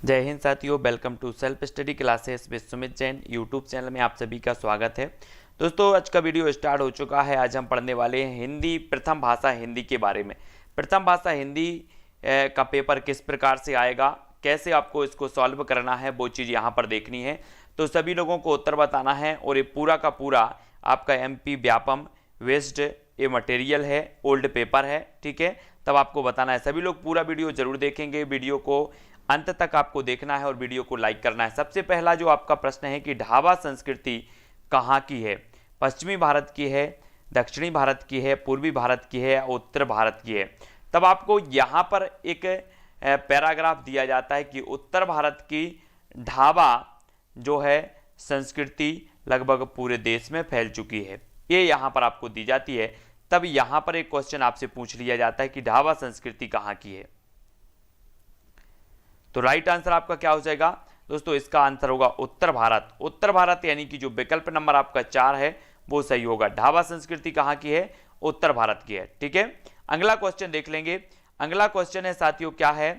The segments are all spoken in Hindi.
जय हिंद साथियों, welcome to self study classes with Sumit Jain YouTube channel में आप सभी का स्वागत है। दोस्तों, आज का वीडियो स्टार्ट हो चुका है। आज हम पढ़ने वाले हैं हिंदी, प्रथम भाषा हिंदी के बारे में। प्रथम भाषा हिंदी का पेपर किस प्रकार से आएगा, कैसे आपको इसको सॉल्व करना है, वो चीज़ यहाँ पर देखनी है। तो सभी लोगों को उत्तर बताना है और ये पूरा का पूरा आपका MP व्यापम वेस्ट ये मटेरियल है, ओल्ड पेपर है, ठीक है। तब आपको बताना है। सभी लोग पूरा वीडियो जरूर देखेंगे, वीडियो को अंत तक आपको देखना है और वीडियो को लाइक करना है। सबसे पहला जो आपका प्रश्न है कि ढाबा संस्कृति कहाँ की है? पश्चिमी भारत की है, दक्षिणी भारत की है, पूर्वी भारत की है, उत्तर भारत की है। तब आपको यहाँ पर एक पैराग्राफ दिया जाता है कि उत्तर भारत की ढाबा जो है संस्कृति लगभग पूरे देश में फैल चुकी है, ये यहाँ पर आपको दी जाती है। तब यहाँ पर एक क्वेश्चन आपसे पूछ लिया जाता है कि ढाबा संस्कृति कहाँ की है। तो राइट आंसर आपका क्या हो जाएगा दोस्तों? इसका आंसर होगा उत्तर भारत। उत्तर भारत यानी कि जो विकल्प नंबर आपका 4 है वो सही होगा। ढाबा संस्कृति कहाँ की है? उत्तर भारत की है, ठीक है। अगला क्वेश्चन देख लेंगे। अगला क्वेश्चन है साथियों, क्या है?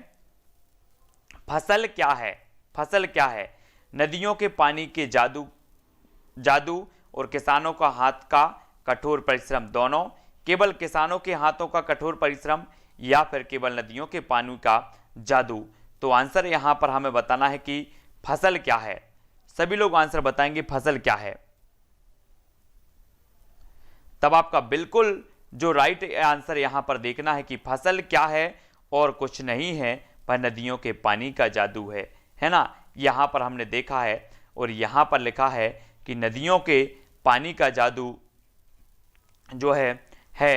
फसल क्या है? फसल क्या है? नदियों के पानी के जादू और किसानों का हाथ का कठोर परिश्रम, दोनों? केवल किसानों के हाथों का कठोर परिश्रम या फिर केवल नदियों के पानी का जादू? तो आंसर यहां पर हमें बताना है कि फसल क्या है। सभी लोग आंसर बताएंगे फसल क्या है। तब आपका बिल्कुल जो राइट आंसर यहां पर देखना है कि फसल क्या है और कुछ नहीं है पर नदियों के पानी का जादू है ना। यहां पर हमने देखा है और यहां पर लिखा है कि नदियों के पानी का जादू जो है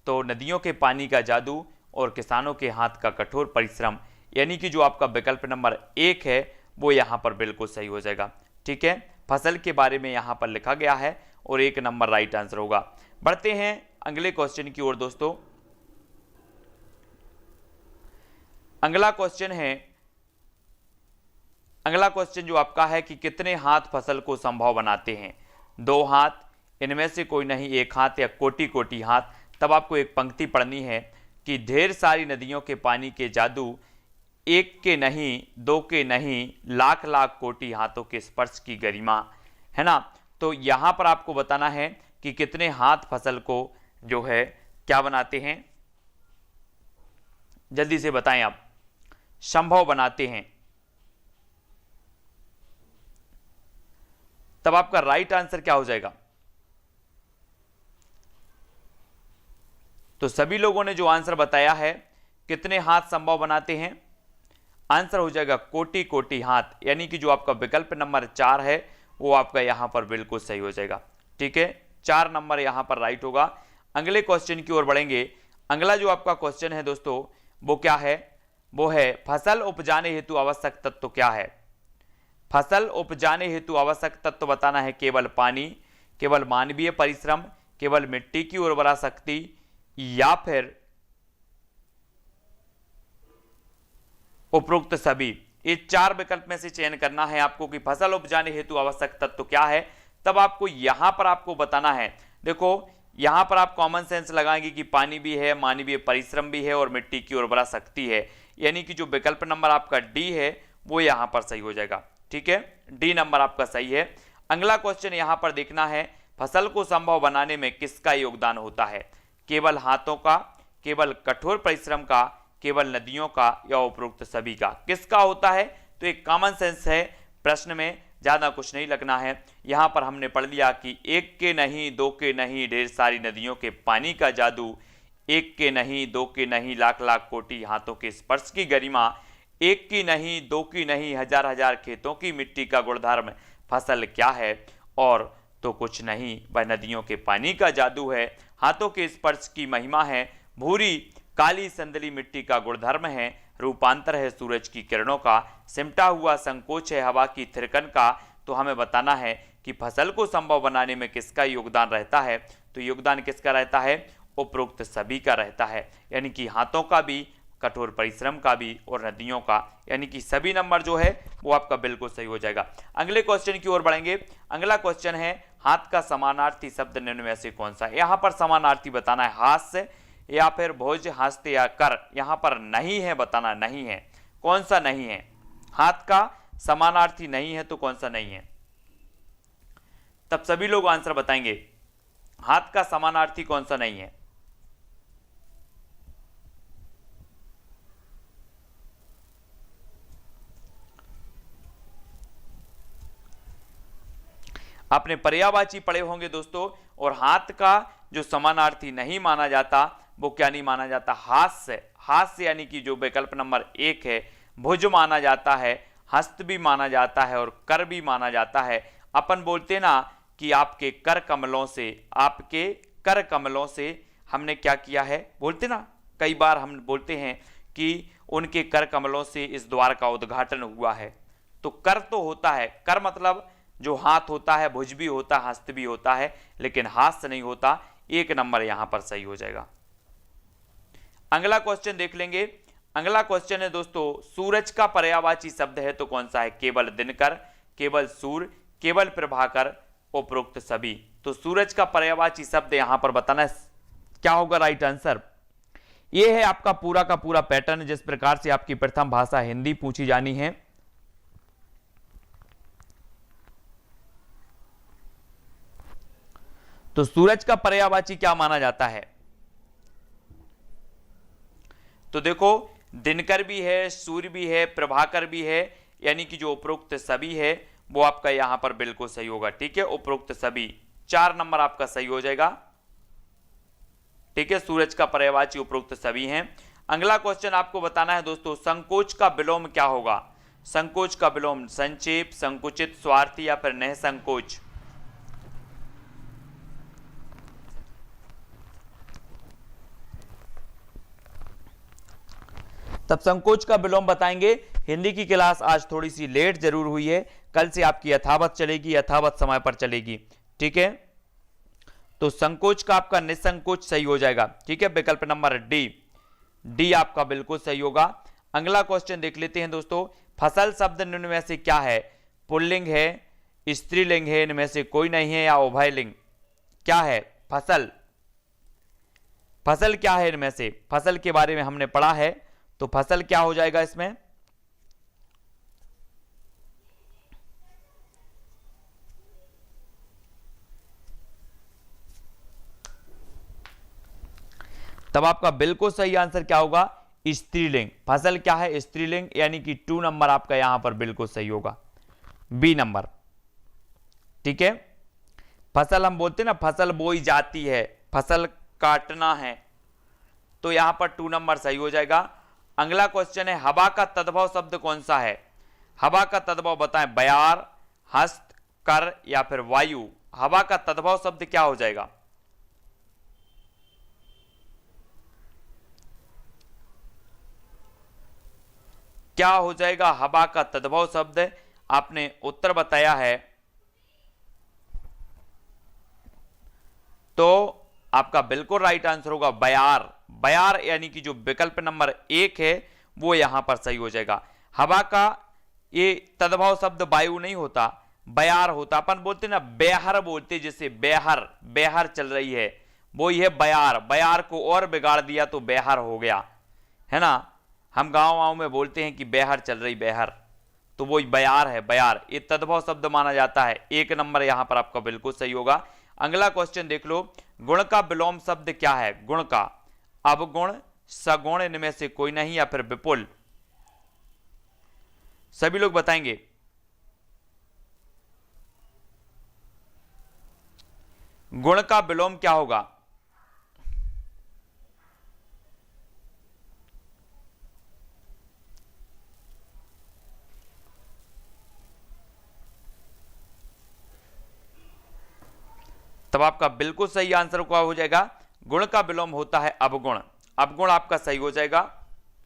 तो नदियों के पानी का जादू और किसानों के हाथ का कठोर परिश्रम, यानी कि जो आपका विकल्प नंबर 1 है वो यहाँ पर बिल्कुल सही हो जाएगा, ठीक है। फसल के बारे में यहाँ पर लिखा गया है और 1 नंबर राइट आंसर होगा। बढ़ते हैं अगले क्वेश्चन की ओर दोस्तों। अगला क्वेश्चन जो आपका है कि कितने हाथ फसल को संभव बनाते हैं? 2 हाथ, इनमें से कोई नहीं, 1 हाथ या कोटि कोटि हाथ? तब आपको एक पंक्ति पढ़नी है कि ढेर सारी नदियों के पानी के जादू, 1 के नहीं, 2 के नहीं, लाख लाख कोटि हाथों के स्पर्श की गरिमा, है ना। तो यहां पर आपको बताना है कि कितने हाथ फसल को जो है क्या बनाते हैं, जल्दी से बताएं आप, संभव बनाते हैं। तब आपका राइट आंसर क्या हो जाएगा? तो सभी लोगों ने जो आंसर बताया है कितने हाथ संभव बनाते हैं, आंसर हो जाएगा कोटि कोटि हाथ, यानी कि जो आपका विकल्प नंबर 4 है वो आपका यहां पर बिल्कुल सही हो जाएगा, ठीक है। 4 नंबर यहां पर राइट होगा। अगले क्वेश्चन की ओर बढ़ेंगे। अगला जो आपका क्वेश्चन है दोस्तों वो क्या है? वो है फसल उपजाने हेतु आवश्यक तत्व क्या है? फसल उपजाने हेतु आवश्यक तत्व बताना है केवल पानी, केवल मानवीय परिश्रम, केवल मिट्टी की उर्वरा शक्ति या फिर उपरोक्त सभी। ये 4 विकल्प में से चयन करना है आपको कि फसल उपजाने हेतु आवश्यक तत्व क्या है। तब आपको यहां पर आपको बताना है, देखो यहां पर आप कॉमन सेंस लगाएंगे कि पानी भी है, मानवीय परिश्रम भी है और मिट्टी की उर्वरा शक्ति है, यानी कि जो विकल्प नंबर आपका डी है वो यहां पर सही हो जाएगा, ठीक है। डी नंबर आपका सही है। अगला क्वेश्चन यहां पर देखना है, फसल को संभव बनाने में किसका योगदान होता है? केवल हाथों का, केवल कठोर परिश्रम का, केवल नदियों का या उपरोक्त सभी का? किसका होता है? तो एक कॉमन सेंस है, प्रश्न में ज्यादा कुछ नहीं लगना है। यहां पर हमने पढ़ लिया कि 1 के नहीं, 2 के नहीं, ढेर सारी नदियों के पानी का जादू, 1 के नहीं, 2 के नहीं, लाख लाख कोटि हाथों के स्पर्श की गरिमा, 1 की नहीं, 2 की नहीं, हजार हजार खेतों की मिट्टी का गुणधर्म। फसल क्या है? और तो कुछ नहीं, वह नदियों के पानी का जादू है, हाथों के स्पर्श की महिमा है, भूरी काली संदली मिट्टी का गुणधर्म है, रूपांतर है सूरज की किरणों का, सिमटा हुआ संकोच है हवा की थिरकन का। तो हमें बताना है कि फसल को संभव बनाने में किसका योगदान रहता है? तो योगदान किसका रहता है? उपरोक्त सभी का रहता है, यानी कि हाथों का भी, कठोर परिश्रम का भी और नदियों का, यानी कि सभी नंबर जो है वो आपका बिल्कुल सही हो जाएगा। अगले क्वेश्चन की ओर बढ़ेंगे। अगला क्वेश्चन है, हाथ का समानार्थी शब्द निम्न में से कौन सा है? यहां पर समानार्थी बताना है, हास्य या फिर भोज, हस्त या कर। यहां पर नहीं है बताना, नहीं है, कौन सा नहीं है? हाथ का समानार्थी नहीं है तो कौन सा नहीं है? तब सभी लोग आंसर बताएंगे, हाथ का समानार्थी कौन सा नहीं है? आपने पर्यायवाची पढ़े होंगे दोस्तों, और हाथ का जो समानार्थी नहीं माना जाता वो क्या नहीं माना जाता? हास्य। हास्य यानी कि जो विकल्प नंबर 1 है, भुज माना जाता है, हस्त भी माना जाता है और कर भी माना जाता है। अपन बोलते ना कि आपके कर कमलों से, आपके कर कमलों से हमने क्या किया है, बोलते ना, कई बार हम बोलते हैं कि उनके कर कमलों से इस द्वार का उद्घाटन हुआ है। तो कर तो होता है, कर मतलब जो हाथ होता है, भुज भी होता है, हस्त भी होता है, लेकिन हास्य नहीं होता। 1 नंबर यहां पर सही हो जाएगा। अगला क्वेश्चन देख लेंगे। अगला क्वेश्चन है दोस्तों, सूरज का पर्यायवाची शब्द है तो कौन सा है? केवल दिनकर, केवल सूर्य, केवल प्रभाकर, उपरोक्त सभी। तो सूरज का पर्यायवाची शब्द यहां पर बताना है, क्या होगा राइट आंसर? यह है आपका पूरा का पूरा पैटर्न, जिस प्रकार से आपकी प्रथम भाषा हिंदी पूछी जानी है। तो सूरज का पर्यायवाची क्या माना जाता है? तो देखो, दिनकर भी है, सूर्य भी है, प्रभाकर भी है, यानी कि जो उपरोक्त सभी है वो आपका यहां पर बिल्कुल सही होगा। ठीक है, उपरोक्त सभी, 4 नंबर आपका सही हो जाएगा। ठीक है, सूरज का पर्यायवाची उपरोक्त सभी हैं। अगला क्वेश्चन आपको बताना है दोस्तों, संकोच का विलोम क्या होगा? संकोच का विलोम संक्षेप, संकुचित, स्वार्थी या फिर निःसंकोच। तब संकोच का विलोम बताएंगे। हिंदी की क्लास आज थोड़ी सी लेट जरूर हुई है, कल से आपकी यथावत चलेगी, यथावत समय पर चलेगी। ठीक है, तो संकोच का आपका निसंकोच सही हो जाएगा। ठीक है, विकल्प नंबर डी आपका बिल्कुल सही होगा। अगला क्वेश्चन देख लेते हैं दोस्तों, फसल शब्द निम्न में से क्या है? पुल्लिंग है, स्त्रीलिंग है, इनमें से कोई नहीं है, या उभयलिंग? क्या है फसल? फसल क्या है इनमें से? फसल के बारे में हमने पढ़ा है, तो फसल क्या हो जाएगा इसमें? तब आपका बिल्कुल सही आंसर क्या होगा? स्त्रीलिंग। फसल क्या है? स्त्रीलिंग, यानी कि 2 नंबर आपका यहां पर बिल्कुल सही होगा, बी नंबर। ठीक है, फसल हम बोलते हैं ना, फसल बोई जाती है, फसल काटना है, तो यहां पर 2 नंबर सही हो जाएगा। अगला क्वेश्चन है, हवा का तद्भव शब्द कौन सा है? हवा का तद्भव बताएं, बयार, हस्त, कर या फिर वायु। हवा का तद्भव शब्द क्या हो जाएगा? क्या हो जाएगा हवा का तद्भव शब्द? आपने उत्तर बताया है, तो आपका बिल्कुल राइट आंसर होगा बयार। बयार यानी कि जो विकल्प नंबर 1 है वो यहां पर सही हो जाएगा। हवा का ये तद्भव शब्द वायु नहीं होता, बयार होता। अपन बोलते ना बेहर, बोलते जैसे बेहर, बेहर चल रही है, वो ये बयार। बयार को और बिगाड़ दिया तो बेहर हो गया, है ना। हम गांव में बोलते हैं कि बेहर चल रही, बेहर, तो वो बयार है, बयार। ये तद्भव शब्द माना जाता है। 1 नंबर यहां पर आपका बिल्कुल सही होगा। अगला क्वेश्चन देख लो, गुण का विलोम शब्द क्या है? गुण का अवगुण, सगुण, इनमें से कोई नहीं, या फिर विपुल। सभी लोग बताएंगे। गुण का विलोम क्या होगा? तब आपका बिल्कुल सही आंसर क्या हो जाएगा? गुण का विलोम होता है अवगुण। अवगुण आपका सही हो जाएगा,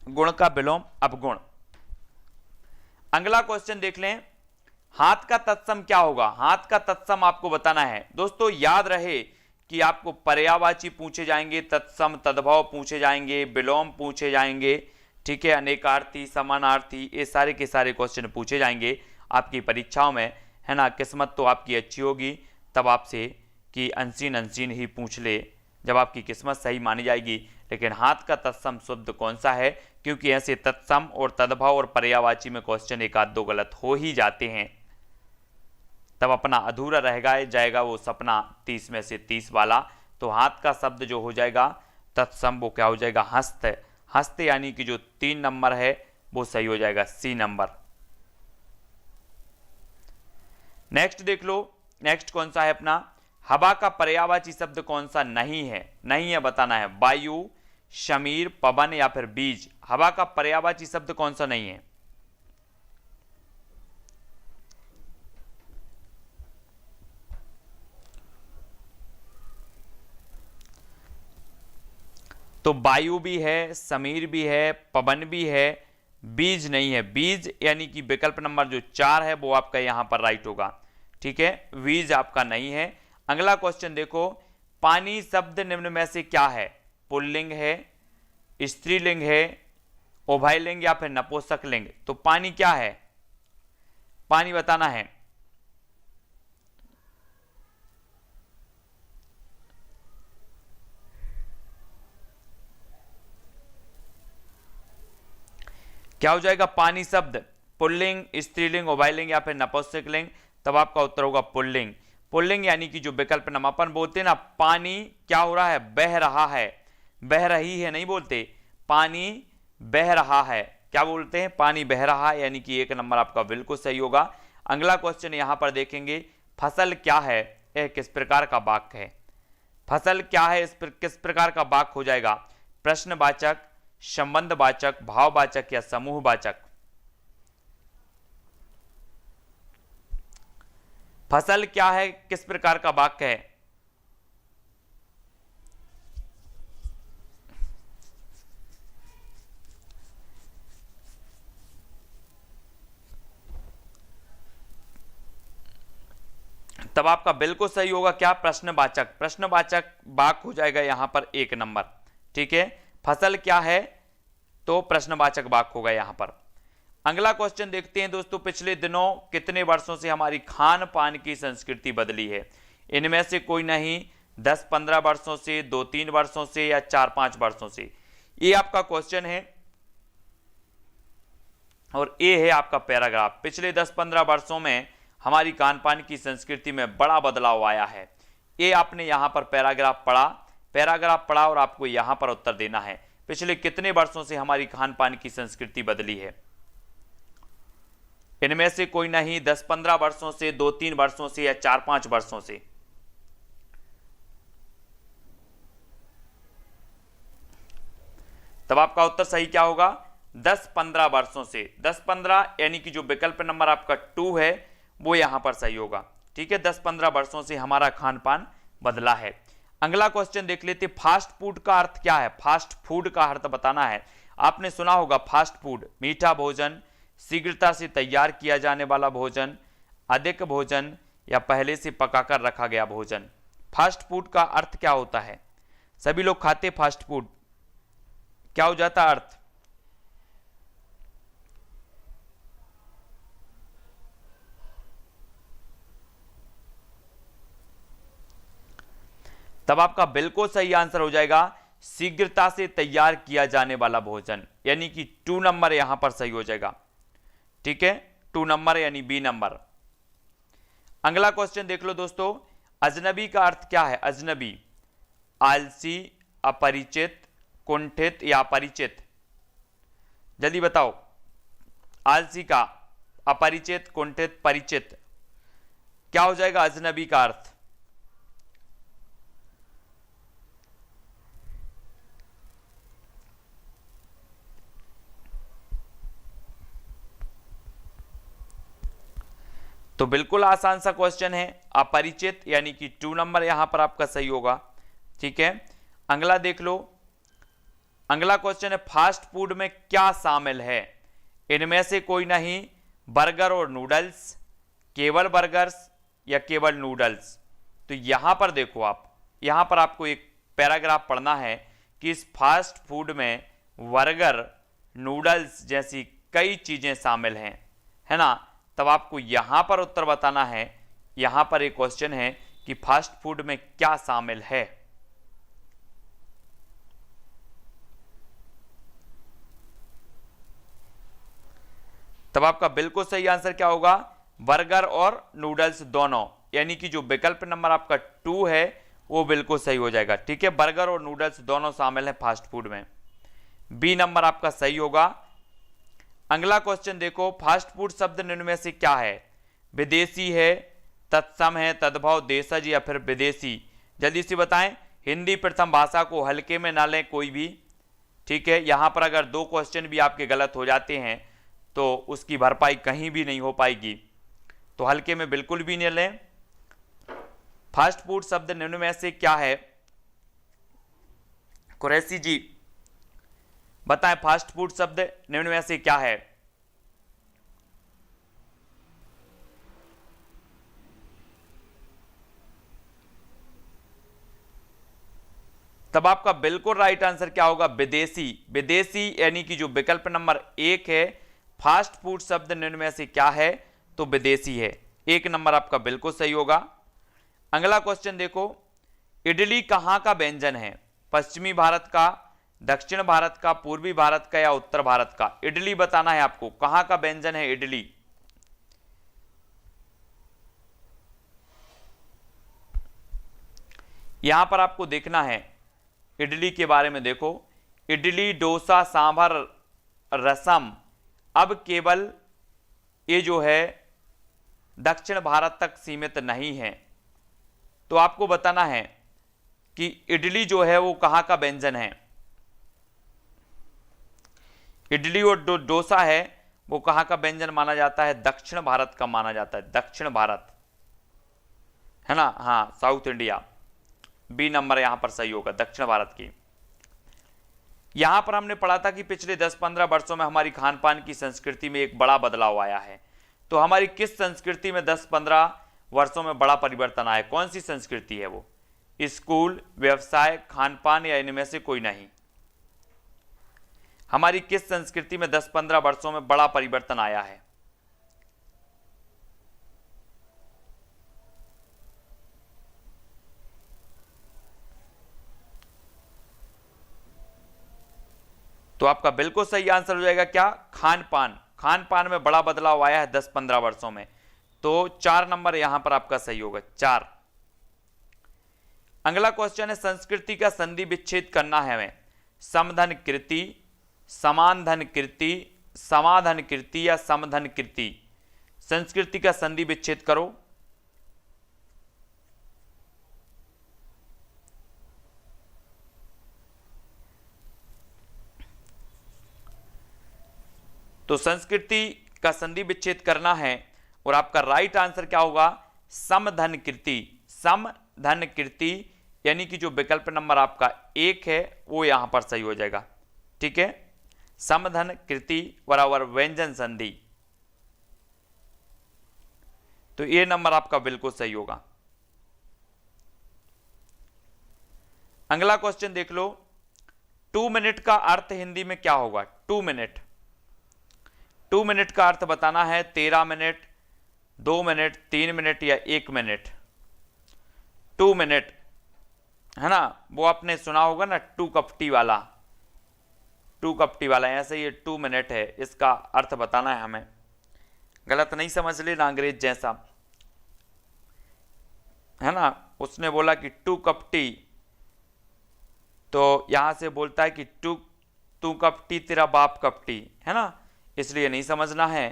गुण का विलोम अवगुण। अगला क्वेश्चन देख लें, हाथ का तत्सम क्या होगा? हाथ का तत्सम आपको बताना है दोस्तों। याद रहे कि आपको पर्यायवाची पूछे जाएंगे, तत्सम, तद्भव पूछे जाएंगे, विलोम पूछे जाएंगे। ठीक है, अनेकार्थी, समानार्थी, ये सारे के सारे क्वेश्चन पूछे जाएंगे आपकी परीक्षाओं में, है ना। किस्मत तो आपकी अच्छी होगी तब आपसे कि अनसीन ही पूछ ले, जब आपकी किस्मत सही मानी जाएगी। लेकिन हाथ का तत्सम शब्द कौन सा है, क्योंकि ऐसे तत्सम और तद्भव और पर्यायवाची में क्वेश्चन एक आध दो गलत हो ही जाते हैं, तब अपना अधूरा रह जाएगा वो सपना 30 में से 30 वाला। तो हाथ का शब्द जो हो जाएगा तत्सम, वो क्या हो जाएगा, हस्त। हस्त यानी कि जो 3 नंबर है वो सही हो जाएगा, सी नंबर। नेक्स्ट देख लो, नेक्स्ट कौन सा है अपना, हवा का पर्यायवाची शब्द कौन सा नहीं है, नहीं है बताना है, वायु, शमीर, पवन या फिर बीज। हवा का पर्यायवाची शब्द कौन सा नहीं है, तो वायु भी है, समीर भी है, पवन भी है, बीज नहीं है। बीज यानी कि विकल्प नंबर जो 4 है वो आपका यहां पर राइट होगा, ठीक है, बीज आपका नहीं है। अगला क्वेश्चन देखो, पानी शब्द निम्न में से क्या है, पुल्लिंग है, स्त्रीलिंग है, उभयलिंग या फिर नपुंसकलिंग। तो पानी क्या है, पानी बताना है। क्या हो जाएगा पानी शब्द, पुल्लिंग, स्त्रीलिंग, उभयलिंग या फिर नपुंसकलिंग। तब आपका उत्तर होगा पुल्लिंग। पुल्लिंग यानी कि जो विकल्प नंबर अपन बोलते हैं ना, पानी क्या हो रहा है, बह रहा है, बह रही है नहीं बोलते, पानी बह रहा है, क्या बोलते हैं, पानी बह रहा है, यानी कि 1 नंबर आपका बिल्कुल सही होगा। अगला क्वेश्चन यहां पर देखेंगे, फसल क्या है, यह किस प्रकार का वाक्य है। फसल क्या है, किस प्रकार का वाक्य हो जाएगा, प्रश्नवाचक, संबंधवाचक, भाववाचक या समूहवाचक। फसल क्या है, किस प्रकार का वाक्य है, तब आपका बिल्कुल सही होगा क्या, प्रश्नवाचक। प्रश्नवाचक वाक्य हो जाएगा यहां पर 1 नंबर, ठीक है। फसल क्या है तो प्रश्नवाचक वाक्य होगा यहां पर। अगला क्वेश्चन देखते हैं दोस्तों, पिछले दिनों कितने वर्षों से हमारी खान पान की संस्कृति बदली है। इनमें से कोई नहीं, 10-15 वर्षों से, 2-3 वर्षों से या 4-5 वर्षों से। ये आपका क्वेश्चन है और ये है आपका पैराग्राफ। पिछले 10-15 वर्षों में हमारी खान पान की संस्कृति में बड़ा बदलाव आया है। ये आपने यहां पर पैराग्राफ पढ़ा और आपको यहां पर उत्तर देना है, पिछले कितने वर्षों से हमारी खान पान की संस्कृति बदली है। इनमें से कोई नहीं, 10-15 वर्षों से, 2-3 वर्षों से या 4-5 वर्षों से। तब आपका उत्तर सही क्या होगा, 10-15 वर्षों से। 10-15 यानी कि जो विकल्प नंबर आपका 2 है वो यहां पर सही होगा, ठीक है। 10-15 वर्षों से हमारा खान पान बदला है। अगला क्वेश्चन देख लेते, फास्ट फूड का अर्थ क्या है। फास्ट फूड का अर्थ बताना है। आपने सुना होगा फास्ट फूड, मीठा भोजन, शीघ्रता से तैयार किया जाने वाला भोजन, अधिक भोजन या पहले से पकाकर रखा गया भोजन। फास्ट फूड का अर्थ क्या होता है, सभी लोग खाते फास्ट फूड, क्या हो जाता अर्थ, तब आपका बिल्कुल सही आंसर हो जाएगा शीघ्रता से तैयार किया जाने वाला भोजन, यानी कि 2 नंबर यहां पर सही हो जाएगा, ठीक है, 2 नंबर यानी बी नंबर। अगला क्वेश्चन देख लो दोस्तों, अजनबी का अर्थ क्या है। अजनबी, आलसी, अपरिचित, कुंठित या अपरिचित, जल्दी बताओ। आलसी का, अपरिचित, कुंठित, परिचित, क्या हो जाएगा अजनबी का अर्थ। तो बिल्कुल आसान सा क्वेश्चन है, अपरिचित, यानी कि 2 नंबर यहां पर आपका सही होगा, ठीक है। अगला देख लो, अगला क्वेश्चन है, फास्ट फूड में क्या शामिल है। इनमें से कोई नहीं, बर्गर और नूडल्स, केवल बर्गर्स या केवल नूडल्स। तो यहां पर देखो आप, यहां पर आपको एक पैराग्राफ पढ़ना है कि इस फास्ट फूड में बर्गर, नूडल्स जैसी कई चीजें शामिल हैं, है ना। तब आपको यहां पर उत्तर बताना है। यहां पर एक क्वेश्चन है कि फास्ट फूड में क्या शामिल है। तब आपका बिल्कुल सही आंसर क्या होगा, बर्गर और नूडल्स दोनों, यानी कि जो विकल्प नंबर आपका 2 है वो बिल्कुल सही हो जाएगा। ठीक है, बर्गर और नूडल्स दोनों शामिल है फास्ट फूड में। बी नंबर आपका सही होगा। अगला क्वेश्चन देखो, फास्ट फूड शब्द निम्न में से क्या है, विदेशी है, तत्सम है, तद्भव, देशज या फिर विदेशी। जल्दी से बताएं। हिंदी प्रथम भाषा को हल्के में ना लें कोई भी। ठीक है, यहां पर अगर 2 क्वेश्चन भी आपके गलत हो जाते हैं तो उसकी भरपाई कहीं भी नहीं हो पाएगी, तो हल्के में बिल्कुल भी नहीं लें। फास्ट फूड शब्द निम्न में से क्या है, कुरैशी जी बताएं, फास्ट फूड शब्द निम्न में से क्या है। तब आपका बिल्कुल राइट आंसर क्या होगा, विदेशी। विदेशी यानी कि जो विकल्प नंबर 1 है, फास्ट फूड शब्द निम्न में से क्या है, तो विदेशी है। 1 नंबर आपका बिल्कुल सही होगा। अगला क्वेश्चन देखो, इडली कहां का व्यंजन है, पश्चिमी भारत का, दक्षिण भारत का, पूर्वी भारत का या उत्तर भारत का। इडली बताना है आपको, कहां का व्यंजन है इडली। यहां पर आपको देखना है इडली के बारे में। देखो, इडली, डोसा, सांभर, रसम, अब केवल ये जो है दक्षिण भारत तक सीमित नहीं है, तो आपको बताना है कि इडली जो है वो कहां का व्यंजन है। इडली और डोसा है वो कहां का व्यंजन माना जाता है, दक्षिण भारत का माना जाता है, दक्षिण भारत, है ना, हाँ, साउथ इंडिया। बी नंबर यहां पर सही होगा, दक्षिण भारत की। यहां पर हमने पढ़ा था कि पिछले 10-15 वर्षों में हमारी खान पान की संस्कृति में एक बड़ा बदलाव आया है। तो हमारी किस संस्कृति में 10-15 वर्षों में बड़ा परिवर्तन आया, कौन सी संस्कृति है वो, स्कूल, व्यवसाय, खान पान या इनमें से कोई नहीं। हमारी किस संस्कृति में 10-15 वर्षों में बड़ा परिवर्तन आया है। तो आपका बिल्कुल सही आंसर हो जाएगा क्या, खान पान। खान पान में बड़ा बदलाव आया है 10-15 वर्षों में, तो 4 नंबर यहां पर आपका सही होगा, 4। अगला क्वेश्चन है, संस्कृति का संधि विच्छेद करना है हमें, समधन कृति, समान धन कृति, समाधन कृति या समधन कृति। संस्कृति का संधि विच्छेद करो। तो संस्कृति का संधि विच्छेद करना है और आपका राइट आंसर क्या होगा, समधन कृति। समधन कृति यानी कि जो विकल्प नंबर आपका 1 है वो यहां पर सही हो जाएगा। ठीक है, समधन कृति बराबर व्यंजन संधि, तो ये नंबर आपका बिल्कुल सही होगा। अगला क्वेश्चन देख लो, 2 मिनट का अर्थ हिंदी में क्या होगा। 2 मिनट, 2 मिनट का अर्थ बताना है, 13 मिनट, 2 मिनट, 3 मिनट या 1 मिनट। 2 मिनट है ना, वो आपने सुना होगा ना, 2 कप टी वाला, 2 कप टी वाला, ऐसे ये 2 मिनट है, इसका अर्थ बताना है हमें। गलत नहीं समझ लेना अंग्रेज जैसा, है ना। उसने बोला कि 2 कप टी, तो यहां से बोलता है कि 2 कप टी तेरा बाप कप टी, है ना, इसलिए नहीं समझना है।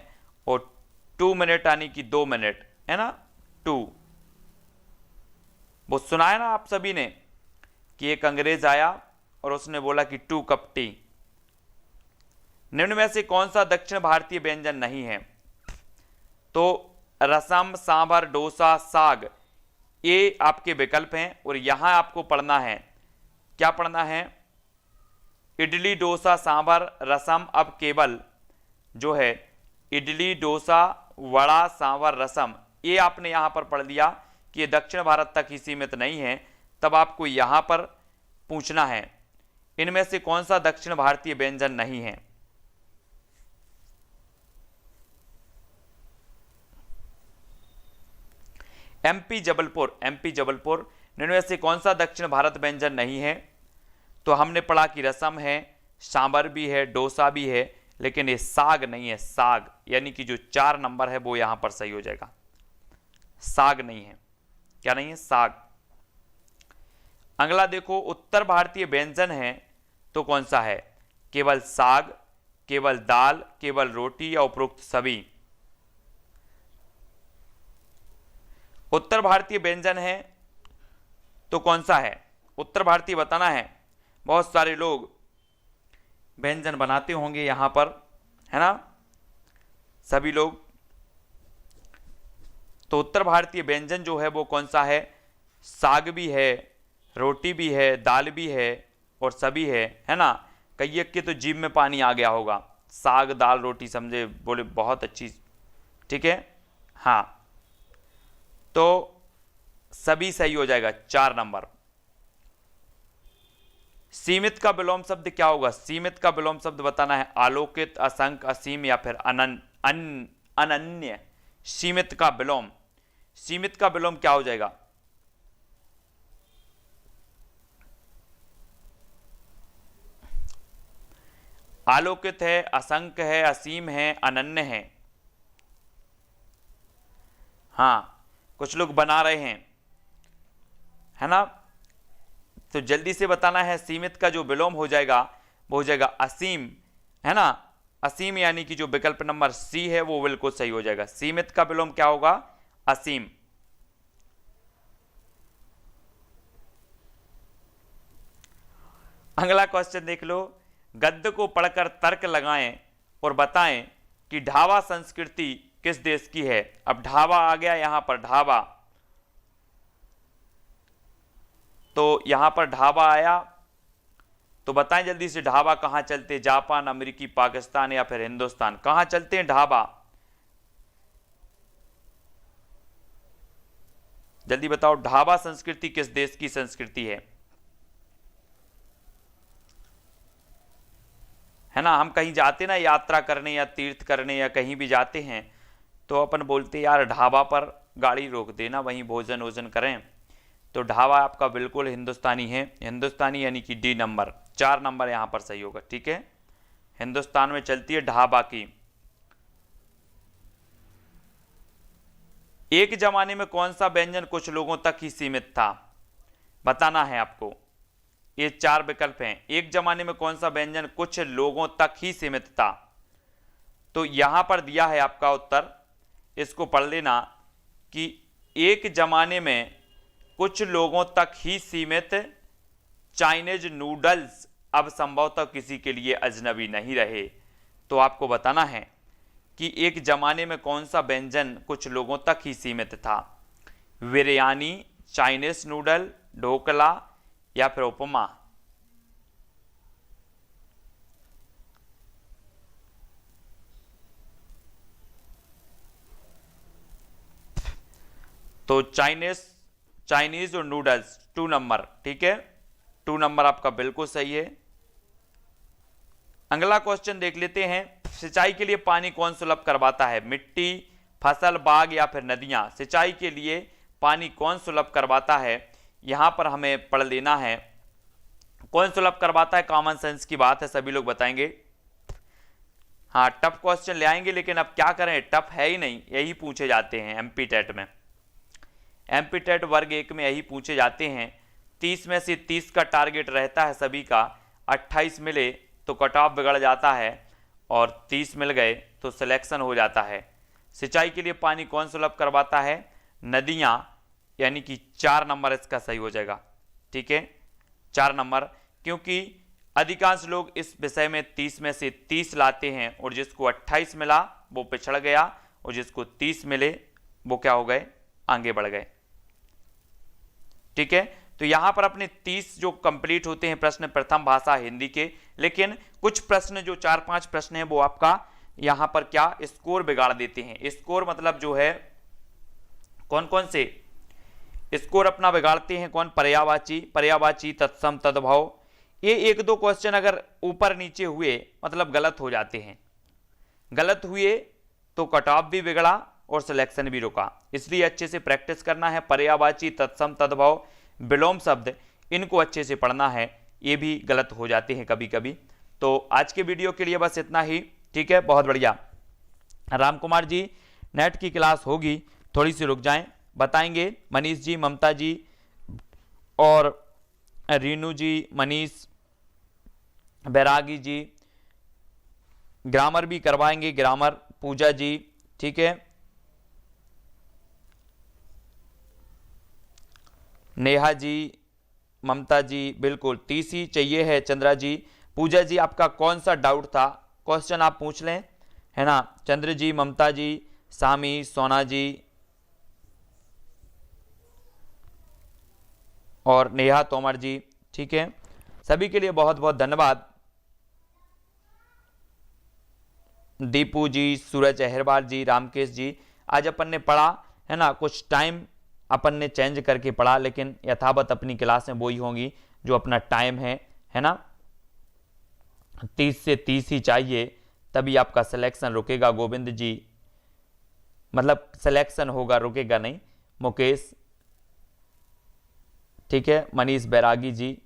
और 2 मिनट यानी कि 2 मिनट, है ना, 2। वो सुना है ना आप सभी ने कि एक अंग्रेज आया और उसने बोला कि 2 कप टी। निम्न में से कौन सा दक्षिण भारतीय व्यंजन नहीं है, तो रसम, सांभर, डोसा, साग, ये आपके विकल्प हैं। और यहां आपको पढ़ना है, क्या पढ़ना है, इडली, डोसा, सांभर, रसम, अब केवल जो है इडली, डोसा, वड़ा, सांभर, रसम, ये आपने यहां पर पढ़ लिया कि ये दक्षिण भारत तक ही सीमित नहीं है। तब आपको यहां पर पूछना है इनमें से कौन सा दक्षिण भारतीय व्यंजन नहीं है। एमपी जबलपुर, एमपी जबलपुर, इनमें से कौन सा दक्षिण भारत व्यंजन नहीं है। तो हमने पढ़ा कि रसम है, सांभर भी है, डोसा भी है, लेकिन ये साग नहीं है, साग, यानी कि जो 4 नंबर है वो यहां पर सही हो जाएगा। साग नहीं है, क्या नहीं है, साग। अगला देखो, उत्तर भारतीय व्यंजन है तो कौन सा है? केवल साग, केवल दाल, केवल रोटी या उपरोक्त सभी? उत्तर भारतीय व्यंजन है तो कौन सा है? उत्तर भारतीय बताना है। बहुत सारे लोग व्यंजन बनाते होंगे यहां पर, है ना, सभी लोग। तो उत्तर भारतीय व्यंजन जो है वो कौन सा है? साग भी है, रोटी भी है, दाल भी है और सभी है ना। कई के तो जीभ में पानी आ गया होगा, साग दाल रोटी समझे, बोले बहुत अच्छी, ठीक है। हाँ, तो सभी सही हो जाएगा, 4 नंबर। सीमित का विलोम शब्द क्या होगा? सीमित का विलोम शब्द बताना है। आलोकित, असंख्य, असीम या फिर अनन्य। सीमित का विलोम, सीमित का विलोम क्या हो जाएगा? आलोकित है, असंख्य है, असीम है, अनन्य है। हाँ, कुछ लोग बना रहे हैं, है ना, तो जल्दी से बताना है। सीमित का जो विलोम हो जाएगा वो हो जाएगा असीम, है ना। असीम यानी कि जो विकल्प नंबर सी है वो बिल्कुल सही हो जाएगा। सीमित का विलोम क्या होगा? असीम। अगला क्वेश्चन देख लो, गद्य को पढ़कर तर्क लगाएं और बताएं कि ढाबा संस्कृति किस देश की है। अब ढाबा आ गया यहां पर, ढाबा, तो यहां पर ढाबा आया तो बताएं जल्दी से, ढाबा कहां चलते? जापान, अमेरिकी, पाकिस्तान या फिर हिंदुस्तान? कहां चलते हैं ढाबा? जल्दी बताओ, ढाबा संस्कृति किस देश की संस्कृति है ना। हम कहीं जाते ना यात्रा करने या तीर्थ करने या कहीं भी जाते हैं तो अपन बोलते यार ढाबा पर गाड़ी रोक देना, वहीं भोजन वोजन करें। तो ढाबा आपका बिल्कुल हिंदुस्तानी है, हिंदुस्तानी यानी कि डी नंबर, 4 नंबर यहां पर सही होगा, ठीक है। हिंदुस्तान में चलती है ढाबा की। एक जमाने में कौन सा व्यंजन कुछ लोगों तक ही सीमित था? बताना है आपको। ये 4 विकल्प हैं। एक जमाने में कौन सा व्यंजन कुछ लोगों तक ही सीमित था? तो यहां पर दिया है आपका उत्तर, इसको पढ़ लेना कि एक जमाने में कुछ लोगों तक ही सीमित चाइनीज नूडल्स अब संभवतः किसी के लिए अजनबी नहीं रहे। तो आपको बताना है कि एक जमाने में कौन सा व्यंजन कुछ लोगों तक ही सीमित था। बिरयानी, चाइनीज नूडल, ढोकला या फिर उपमा? तो चाइनीज और नूडल्स, 2 नंबर, ठीक है, 2 नंबर आपका बिल्कुल सही है। अगला क्वेश्चन देख लेते हैं, सिंचाई के लिए पानी कौन सुलभ करवाता है? मिट्टी, फसल, बाग या फिर नदियां? सिंचाई के लिए पानी कौन सुलभ करवाता है? यहां पर हमें पढ़ लेना है कौन सुलभ करवाता है। कॉमन सेंस की बात है, सभी लोग बताएंगे। हाँ, टफ क्वेश्चन ले आएंगे, लेकिन अब क्या करें, टफ है ही नहीं, यही पूछे जाते हैं एमपी टेट में। एमपी टेट वर्ग 1 में यही पूछे जाते हैं। 30 में से 30 का टारगेट रहता है सभी का, 28 मिले तो कट ऑफ बिगड़ जाता है और 30 मिल गए तो सिलेक्शन हो जाता है। सिंचाई के लिए पानी कौन सुलभ करवाता है? नदियां, यानी कि 4 नंबर इसका सही हो जाएगा, ठीक है, 4 नंबर। क्योंकि अधिकांश लोग इस विषय में 30 में से 30 लाते हैं और जिसको 28 मिला वो पिछड़ गया और जिसको 30 मिले वो क्या हो गए, आगे बढ़ गए, ठीक है। तो यहां पर अपने 30 जो कंप्लीट होते हैं प्रश्न प्रथम भाषा हिंदी के, लेकिन कुछ प्रश्न जो 4-5 प्रश्न है वो आपका यहां पर क्या स्कोर बिगाड़ देते हैं। स्कोर मतलब जो है कौन कौन से स्कोर अपना बिगाड़ते हैं, कौन? पर्यायवाची, पर्यायवाची, तत्सम, तद्भव। ये 1-2 क्वेश्चन अगर ऊपर नीचे हुए मतलब गलत हो जाते हैं, गलत हुए तो कट ऑफ भी बिगड़ा और सिलेक्शन भी रुका। इसलिए अच्छे से प्रैक्टिस करना है। पर्यायवाची, तत्सम, तद्भव, विलोम शब्द, इनको अच्छे से पढ़ना है, ये भी गलत हो जाते हैं कभी कभी। तो आज के वीडियो के लिए बस इतना ही। ठीक है, बहुत बढ़िया। राम कुमार जी नेट की क्लास होगी, थोड़ी सी रुक जाएं, बताएंगे। मनीष जी, ममता जी और रीनू जी, मनीष, बैरागी जी, ग्रामर भी करवाएंगे, ग्रामर, पूजा जी, ठीक है, नेहा जी, ममता जी, बिल्कुल टीसी चाहिए है, चंद्रा जी। पूजा जी आपका कौन सा डाउट था, क्वेश्चन आप पूछ लें, है ना। चंद्र जी, ममता जी, सामी, सोना जी और नेहा तोमर जी, ठीक है, सभी के लिए बहुत बहुत धन्यवाद। दीपू जी, सूरज अहिरवार जी, रामकेश जी, आज अपन ने पढ़ा, है ना, कुछ टाइम अपन ने चेंज करके पढ़ा, लेकिन यथावत अपनी क्लास में वही होंगी जो अपना टाइम है ना, 30 से 30 ही चाहिए, तभी आपका सिलेक्शन रुकेगा। गोविंद जी, मतलब सिलेक्शन होगा, रुकेगा नहीं। मुकेश, ठीक है, मनीष बैरागी जी,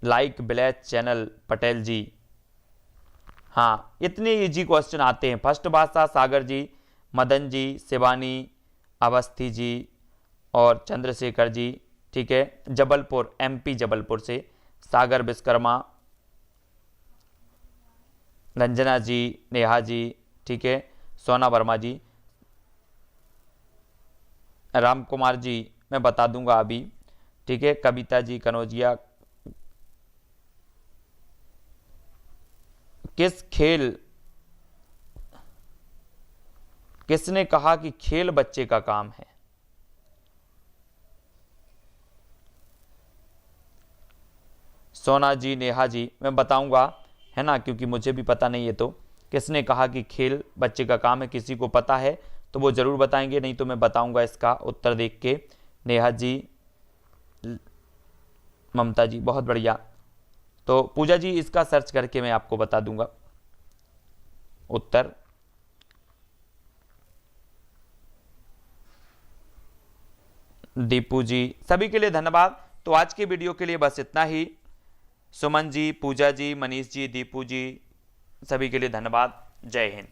लाइक ब्लैक चैनल, पटेल जी, हाँ, इतने इजी क्वेश्चन आते हैं। फर्स्ट भाषा, सागर जी, मदन जी, शिवानी, अवस्थी जी और चंद्रशेखर जी, ठीक है, जबलपुर, एमपी जबलपुर से, सागर विश्वकर्मा, रंजना जी, नेहा जी, ठीक है, सोना वर्मा जी, राम कुमार जी मैं बता दूंगा अभी, ठीक है, कविता जी, कनौजिया, किसने कहा कि खेल बच्चे का काम है? सोना जी, नेहा जी मैं बताऊंगा, है ना, क्योंकि मुझे भी पता नहीं है। तो किसने कहा कि खेल बच्चे का काम है? किसी को पता है तो वो जरूर बताएंगे, नहीं तो मैं बताऊंगा इसका उत्तर देख के। नेहा जी, ममता जी, बहुत बढ़िया। तो पूजा जी इसका सर्च करके मैं आपको बता दूंगा उत्तर। दीपू जी, सभी के लिए धन्यवाद। तो आज की वीडियो के लिए बस इतना ही। सुमन जी, पूजा जी, मनीष जी, दीपू जी, सभी के लिए धन्यवाद। जय हिंद।